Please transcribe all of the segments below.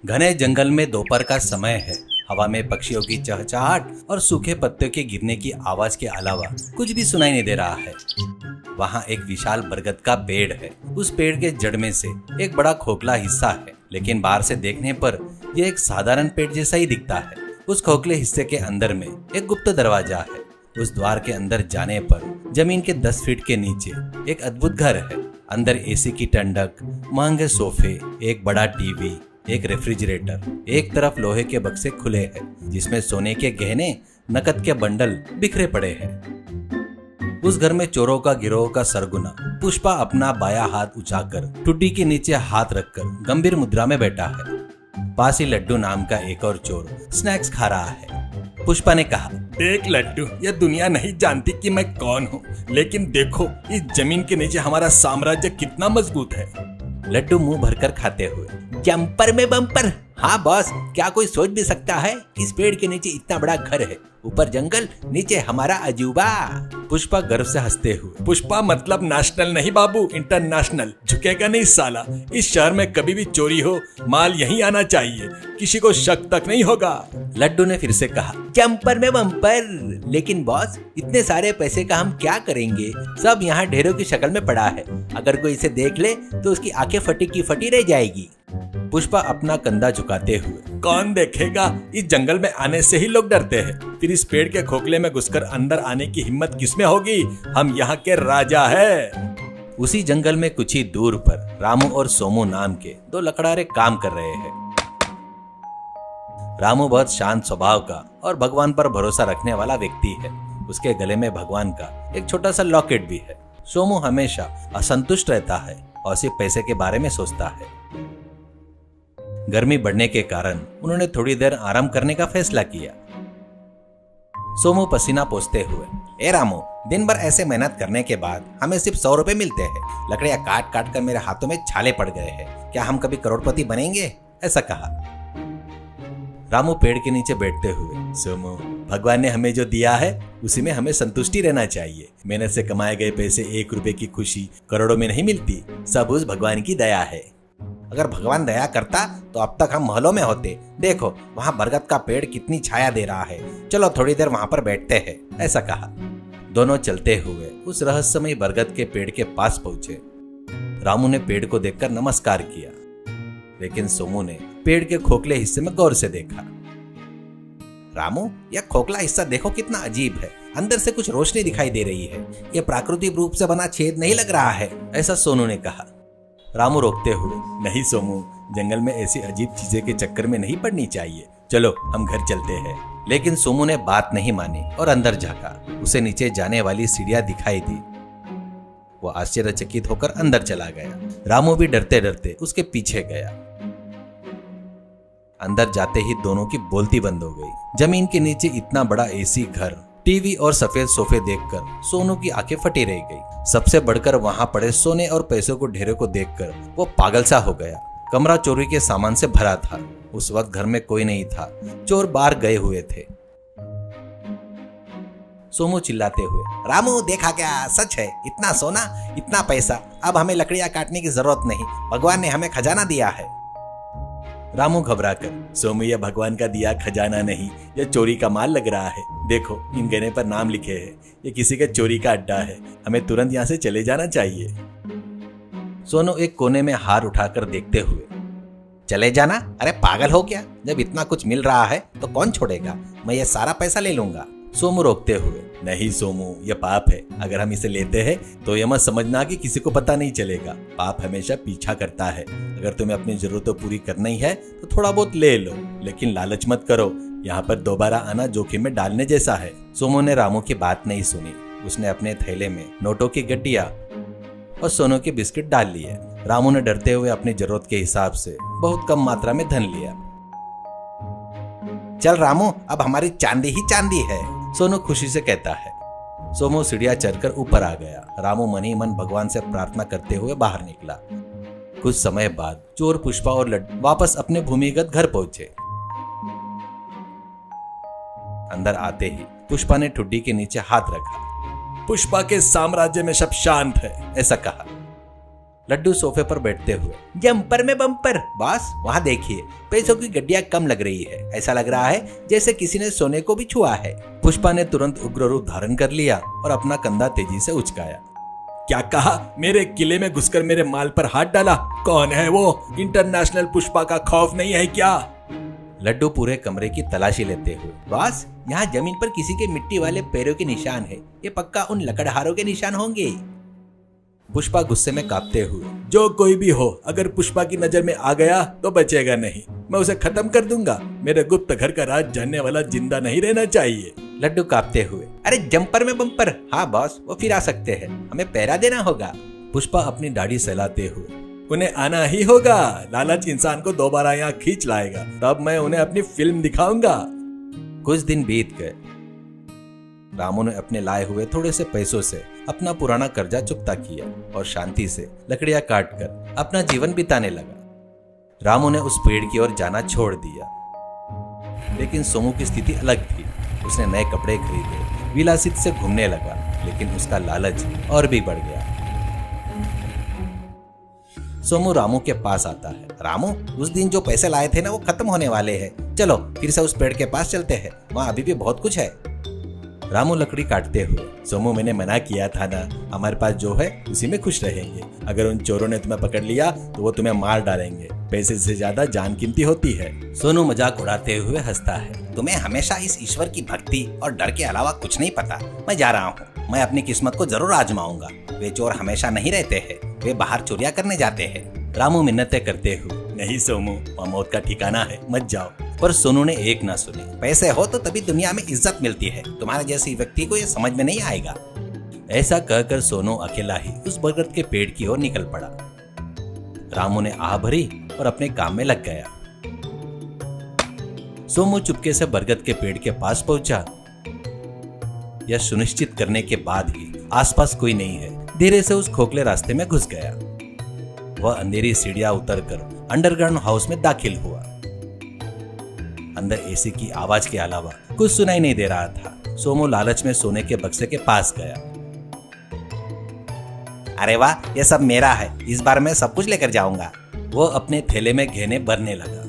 घने जंगल में दोपहर का समय है। हवा में पक्षियों की चहचहाट और सूखे पत्तों के गिरने की आवाज के अलावा कुछ भी सुनाई नहीं दे रहा है। वहाँ एक विशाल बरगद का पेड़ है। उस पेड़ के जड़ में से एक बड़ा खोखला हिस्सा है, लेकिन बाहर से देखने पर यह एक साधारण पेड़ जैसा ही दिखता है। उस खोखले हिस्से के अंदर में एक गुप्त दरवाजा है। उस द्वार के अंदर जाने पर जमीन के 10 फीट के नीचे एक अद्भुत घर है। अंदर एसी की ठंडक, महंगे सोफे, एक बड़ा टीवी, एक रेफ्रिजरेटर, एक तरफ लोहे के बक्से खुले हैं जिसमें सोने के गहने, नकद के बंडल बिखरे पड़े हैं। उस घर में चोरों का गिरोह का सरगुना पुष्पा अपना बायां हाथ उठाकर ठुड्डी के नीचे हाथ रखकर गंभीर मुद्रा में बैठा है। पास ही लड्डू नाम का एक और चोर स्नैक्स खा रहा है। पुष्पा ने कहा, देख लड्डू, यह दुनिया नहीं जानती कि मैं कौन हूँ, लेकिन देखो इस जमीन के नीचे हमारा साम्राज्य कितना मजबूत है। लड्डू मुंह भरकर खाते हुए, जंपर में बम्पर। हाँ बॉस, क्या कोई सोच भी सकता है इस पेड़ के नीचे इतना बड़ा घर है, ऊपर जंगल, नीचे हमारा अजूबा। पुष्पा गर्व से हंसते हुए, पुष्पा मतलब नेशनल नहीं बाबू, इंटरनेशनल। झुकेगा नहीं साला। इस शहर में कभी भी चोरी हो, माल यहीं आना चाहिए, किसी को शक तक नहीं होगा। लड्डू ने फिर से कहा, जंपर में बम्पर। लेकिन बॉस, इतने सारे पैसे का हम क्या करेंगे? सब यहाँ ढेरों की शक्ल में पड़ा है। अगर कोई इसे देख ले तो उसकी आंखें फटी की फटी रह जाएगी। पुष्पा अपना कंधा झुकाते हुए, कौन देखेगा? इस जंगल में आने से ही लोग डरते हैं, फिर इस पेड़ के खोखले में घुसकर अंदर आने की हिम्मत किसमें होगी? हम यहाँ के राजा हैं। उसी जंगल में कुछ ही दूर पर रामू और सोमू नाम के 2 लकड़हारे काम कर रहे हैं। रामू बहुत शांत स्वभाव का और भगवान पर भरोसा रखने वाला व्यक्ति है। उसके गले में भगवान का एक छोटा सा लॉकेट भी है। सोमू हमेशा असंतुष्ट रहता है और सिर्फ पैसे के बारे में सोचता है। गर्मी बढ़ने के कारण उन्होंने थोड़ी देर आराम करने का फैसला किया। सोमू पसीना पोंछते हुए, ए रामू, दिन भर ऐसे मेहनत करने के बाद हमें सिर्फ 100 रुपए मिलते हैं। लकड़ियां काट काट कर मेरे हाथों में छाले पड़ गए हैं। क्या हम कभी करोड़पति बनेंगे? ऐसा कहा। रामू पेड़ के नीचे बैठते हुए, सोमू, भगवान ने हमें जो दिया है उसी में हमें संतुष्टि रहना चाहिए। मेहनत से कमाए गए पैसे 1 रुपए की खुशी करोड़ों में नहीं मिलती। सब उस भगवान की दया है। अगर भगवान दया करता तो अब तक हम महलों में होते। देखो वहाँ बरगद का पेड़ कितनी छाया दे रहा है। चलो थोड़ी देर वहाँ पर बैठते हैं। ऐसा कहा। दोनों चलते हुए उस रहस्यमय बरगद के पेड़ के पास पहुंचे। रामू ने पेड़ को देखकर नमस्कार किया, लेकिन सोमू ने पेड़ के खोखले हिस्से में गौर से देखा। रामू, यह खोखला हिस्सा देखो कितना अजीब है। अंदर से कुछ रोशनी दिखाई दे रही है। यह प्राकृतिक रूप से बना छेद नहीं लग रहा है। ऐसा सोनू ने कहा। रामू रोकते हुए, नहीं सोमू, जंगल में ऐसी अजीब चीजें के चक्कर में नहीं पड़नी चाहिए। चलो हम घर चलते हैं। लेकिन सोमू ने बात नहीं मानी और अंदर झांका। उसे नीचे जाने वाली सीढ़ियां दिखाई दी। वो आश्चर्यचकित होकर अंदर चला गया। रामू भी डरते डरते उसके पीछे गया। अंदर जाते ही दोनों की बोलती बंद हो गई। जमीन के नीचे इतना बड़ा एसी घर, टीवी और सफेद सोफे देखकर सोनू की आंखें फटी रह गई। सबसे बढ़कर वहां पड़े सोने और पैसों को ढेरों को देखकर वो पागल सा हो गया। कमरा चोरी के सामान से भरा था। उस वक्त घर में कोई नहीं था। चोर बाहर गए हुए थे। सोमू चिल्लाते हुए, रामू, देखा क्या? सच है, इतना सोना, इतना पैसा। अब हमें लकड़ियां काटने की जरूरत नहीं। भगवान ने हमें खजाना दिया है। रामू घबराकर, सोमू, यह भगवान का दिया खजाना नहीं, यह चोरी का माल लग रहा है। देखो इन गहने पर नाम लिखे हैं। ये किसी के चोरी का अड्डा है। हमें तुरंत यहाँ से चले जाना चाहिए। सोनू एक कोने में हार उठाकर देखते हुए, चले जाना? अरे पागल हो क्या? जब इतना कुछ मिल रहा है तो कौन छोड़ेगा? मैं ये सारा पैसा ले लूंगा। सोमू रोकते हुए, नहीं सोमू, यह पाप है। अगर हम इसे लेते हैं तो यह मत समझना कि किसी को पता नहीं चलेगा। पाप हमेशा पीछा करता है। अगर तुम्हें अपनी जरूरतें पूरी करनी है तो थोड़ा बहुत ले लो, लेकिन लालच मत करो। यहाँ पर दोबारा आना जोखिम में डालने जैसा है। सोमू ने रामू की बात नहीं सुनी। उसने अपने थैले में नोटों की गड्डियां और सोनू के बिस्किट डाल लिए। रामू ने डरते हुए अपनी जरूरत के हिसाब से बहुत कम मात्रा में धन लिया। चल रामू, अब हमारी चांदी ही चांदी है, सोनू खुशी से कहता है। सोमू सीढ़ियां चढ़कर ऊपर आ गया। रामू मन ही मन भगवान से प्रार्थना करते हुए बाहर निकला। कुछ समय बाद चोर, पुष्पा और लड्डू वापस अपने भूमिगत घर पहुंचे। अंदर आते ही पुष्पा ने ठुड्डी के नीचे हाथ रखा। पुष्पा के साम्राज्य में सब शांत है, ऐसा कहा। लड्डू सोफे पर बैठते हुए, जंपर में बम्पर। बॉस वहाँ देखिए, पैसों की गड्डियाँ कम लग रही है। ऐसा लग रहा है जैसे किसी ने सोने को भी छुआ है। पुष्पा ने तुरंत उग्र रूप धारण कर लिया और अपना कंधा तेजी से उचकाया। क्या कहा? मेरे किले में घुसकर मेरे माल पर हाथ डाला? कौन है वो? इंटरनेशनल पुष्पा का खौफ नहीं है क्या? लड्डू पूरे कमरे की तलाशी लेते हुए, बॉस यहाँ जमीन पर किसी के मिट्टी वाले पैरों के निशान है। ये पक्का उन लकड़हारों के निशान होंगे। पुष्पा गुस्से में कांपते हुए, जो कोई भी हो, अगर पुष्पा की नजर में आ गया तो बचेगा नहीं। मैं उसे खत्म कर दूंगा। मेरे गुप्त घर का राज जानने वाला जिंदा नहीं रहना चाहिए। लड्डू कांपते हुए, अरे जंपर में बम्पर। हाँ बॉस, वो फिर आ सकते हैं, हमें पहरा देना होगा। पुष्पा अपनी दाढ़ी सहलाते हुए, उन्हें आना ही होगा। लालच इंसान को दोबारा यहाँ खींच लाएगा। तब मैं उन्हें अपनी फिल्म दिखाऊंगा। कुछ दिन बीत गए। रामू ने अपने लाए हुए थोड़े से पैसों से अपना पुराना कर्जा चुकता किया और शांति से लकड़ियां काटकर अपना जीवन बिताने लगा। रामू ने उस पेड़ की ओर जाना छोड़ दिया, लेकिन सोमू की स्थिति अलग थी। उसने नए कपड़े खरीदे, विलासित से घूमने लगा, लेकिन उसका लालच और भी बढ़ गया। सोमू रामू के पास आता है। रामू, उस दिन जो पैसे लाए थे ना, वो खत्म होने वाले हैं। चलो फिर से उस पेड़ के पास चलते हैं, वहाँ अभी भी बहुत कुछ है। रामू लकड़ी काटते हुए, सोमू मैंने मना किया था ना, हमारे पास जो है उसी में खुश रहेंगे। अगर उन चोरों ने तुम्हें पकड़ लिया तो वो तुम्हें मार डालेंगे। पैसे से ज्यादा जान कीमती होती है। सोनू मजाक उड़ाते हुए हंसता है। तुम्हें हमेशा इस ईश्वर की भक्ति और डर के अलावा कुछ नहीं पता। मैं जा रहा हूँ, मैं अपनी किस्मत को जरूर आजमाऊंगा। वे चोर हमेशा नहीं रहते हैं, वे बाहर चोरियां करने जाते हैं। रामू मिन्नतें करते हुए, नहीं सोमू, वहाँ मौत का ठिकाना है, मत जाओ। पर सोनू ने एक ना सुनी। पैसे हो तो तभी दुनिया में इज्जत मिलती है, तुम्हारे जैसे व्यक्ति को ये समझ में नहीं आएगा। ऐसा कहकर सोनू अकेला ही उस बरगद के पेड़ की ओर निकल पड़ा। रामू ने आह भरी और अपने काम में लग गया। सोमू चुपके से बरगद के पेड़ के पास पहुंचा। यह सुनिश्चित करने के बाद ही आसपास कोई नहीं है, धीरे से उस खोखले रास्ते में घुस गया। वह अंधेरी सीढ़ियां उतरकर अंडरग्राउंड हाउस में दाखिल हुआ। अंदर एसी की आवाज के अलावा कुछ सुनाई नहीं दे रहा था। सोमू लालच में सोने के बक्से के पास गया। अरे वाह, ये सब मेरा है, इस बार मैं सब कुछ लेकर जाऊंगा। वो अपने थैले में गहने भरने लगा।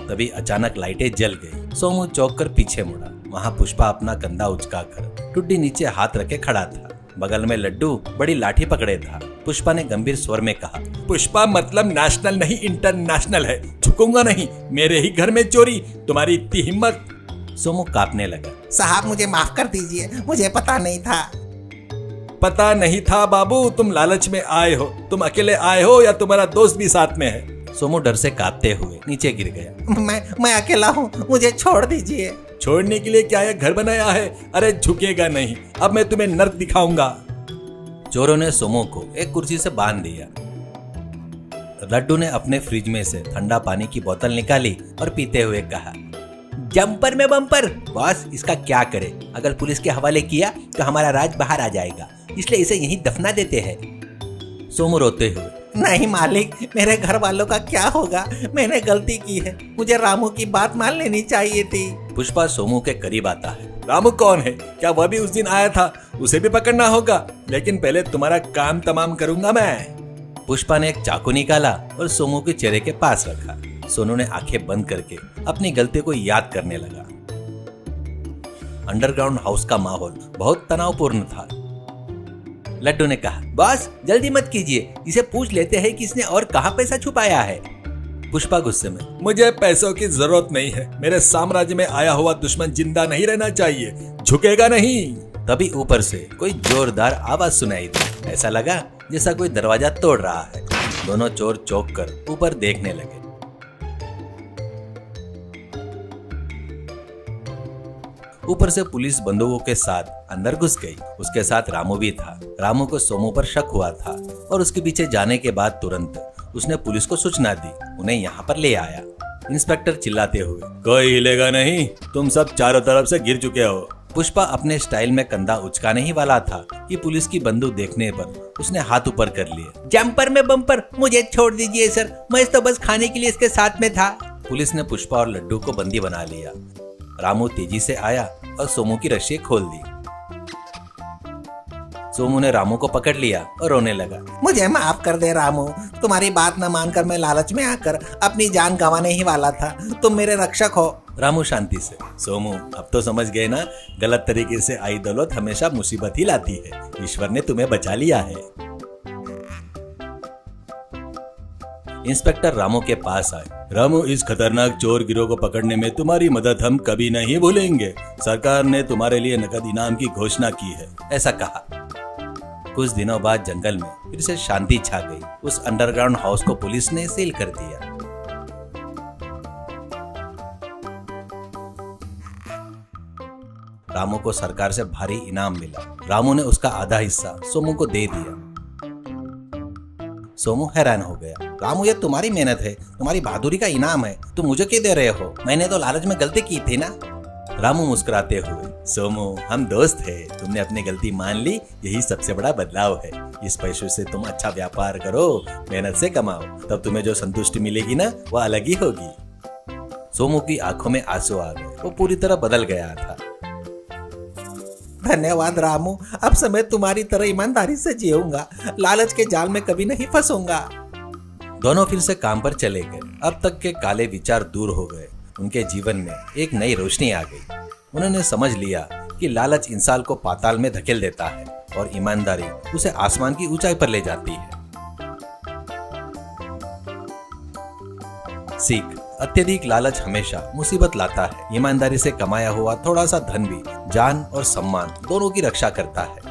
तभी अचानक लाइटें जल गई। सोमू चौंक कर पीछे मुड़ा। वहां पुष्पा अपना कंधा उचकाकर टुड्डी नीचे हाथ रखे खड़ा था। बगल में लड्डू बड़ी लाठी पकड़े था। पुष्पा ने गंभीर स्वर में कहा, पुष्पा मतलब नेशनल नहीं इंटरनेशनल है, झुकूंगा नहीं। मेरे ही घर में चोरी, तुम्हारी इतनी हिम्मत। सोमू कांपने लगा। साहब मुझे माफ कर दीजिए, मुझे पता नहीं था। पता नहीं था बाबू, तुम लालच में आए हो। तुम अकेले आए हो या तुम्हारा दोस्त भी साथ में है? सोमू डर से कांपते हुए नीचे गिर गया। मैं अकेला हूँ, मुझे छोड़ दीजिए। छोड़ने के लिए क्या यह घर बनाया है? अरे झुकेगा नहीं, अब मैं तुम्हें नर्क दिखाऊंगा। चोरों ने सोमू को एक कुर्सी से बांध दिया। लड्डू ने अपने फ्रिज में से ठंडा पानी की बोतल निकाली और पीते हुए कहा, जंपर में बम्पर। बॉस, इसका क्या करे? अगर पुलिस के हवाले किया तो हमारा राज बाहर आ जाएगा, इसलिए इसे यहीं दफना देते हैं। सोमू रोते हुए, नहीं मालिक, मेरे घर वालों का क्या होगा? मैंने गलती की है, मुझे रामू की बात मान लेनी चाहिए थी। पुष्पा सोमू के करीब आता है। रामू कौन है? क्या वह भी उस दिन आया था? उसे भी पकड़ना होगा, लेकिन पहले तुम्हारा काम तमाम करूंगा मैं। पुष्पा ने एक चाकू निकाला और सोमू के चेहरे के पास रखा। सोनू ने आंखें बंद करके अपनी गलती को याद करने लगा। अंडरग्राउंड हाउस का माहौल बहुत तनावपूर्ण था। लड्डू ने कहा, बॉस जल्दी मत कीजिए, इसे पूछ लेते हैं कि इसने और कहां पैसा छुपाया है। पुष्पा गुस्से में, मुझे पैसों की जरूरत नहीं है। मेरे साम्राज्य में आया हुआ दुश्मन जिंदा नहीं रहना चाहिए, झुकेगा नहीं। तभी ऊपर से कोई जोरदार आवाज सुनाई दी। ऐसा लगा जैसा कोई दरवाजा तोड़ रहा है। दोनों चोर चौंक कर ऊपर देखने लगे। ऊपर से पुलिस बंदूकों के साथ अंदर घुस गई। उसके साथ रामू भी था। रामू को सोमू पर शक हुआ था और उसके पीछे जाने के बाद तुरंत उसने पुलिस को सूचना दी। उन्हें यहाँ पर ले आया। इंस्पेक्टर चिल्लाते हुए, कोई हिलेगा नहीं, तुम सब चारों तरफ से गिर चुके हो। पुष्पा अपने स्टाइल में कंधा उचकाने ही वाला था कि पुलिस की बंदूक देखने पर उसने हाथ ऊपर कर लिए। जंपर में बम्पर, मुझे छोड़ दीजिए सर, मैं तो बस खाने के लिए इसके साथ में था। पुलिस ने पुष्पा और लड्डू को बंदी बना लिया। रामू तेजी से आया और सोमू की रस्सी खोल दी। सोमू ने रामू को पकड़ लिया और रोने लगा। मुझे माफ कर दे रामू, तुम्हारी बात न मानकर मैं लालच में आकर अपनी जान गंवाने ही वाला था। तुम मेरे रक्षक हो। रामू शांति से। सोमू, अब तो समझ गए ना, गलत तरीके से आई दौलत हमेशा मुसीबत ही लाती है। ईश्वर ने तुम्हें बचा लिया है। इंस्पेक्टर रामू के पास आए। रामू, इस खतरनाक चोर गिरोह को पकड़ने में तुम्हारी मदद हम कभी नहीं भूलेंगे। सरकार ने तुम्हारे लिए नकद इनाम की घोषणा की है। ऐसा कहा। कुछ दिनों बाद जंगल में फिर से शांति छा गई। उस अंडरग्राउंड हाउस को पुलिस ने सील कर दिया। रामू को सरकार से भारी इनाम मिला। रामू ने उसका आधा हिस्सा सोमू को दे दिया। सोमू हैरान हो गया। रामू, ये तुम्हारी मेहनत है, तुम्हारी बहादुरी का इनाम है, तुम मुझे क्यों दे रहे हो? मैंने तो लालच में गलती की थी ना। रामू मुस्कुराते हुए, सोमू, हम दोस्त हैं, तुमने अपनी गलती मान ली, यही सबसे बड़ा बदलाव है। इस पैसों से तुम अच्छा व्यापार करो, मेहनत से कमाओ, तब तुम्हें जो संतुष्टि मिलेगी ना, वो अलग ही होगी। सोमू की आंखों में आंसू आ गए। वो पूरी तरह बदल गया था। धन्यवाद रामू, अब से मैं तुम्हारी तरह ईमानदारी से जीऊंगा, लालच के जाल में कभी नहीं फंसूंगा। दोनों फिर से काम पर चले गए। अब तक के काले विचार दूर हो गए। उनके जीवन में एक नई रोशनी आ गई। उन्होंने समझ लिया कि लालच इंसान को पाताल में धकेल देता है और ईमानदारी उसे आसमान की ऊंचाई पर ले जाती है। सीख, अत्यधिक लालच हमेशा मुसीबत लाता है। ईमानदारी से कमाया हुआ थोड़ा सा धन भी जान और सम्मान दोनों की रक्षा करता है।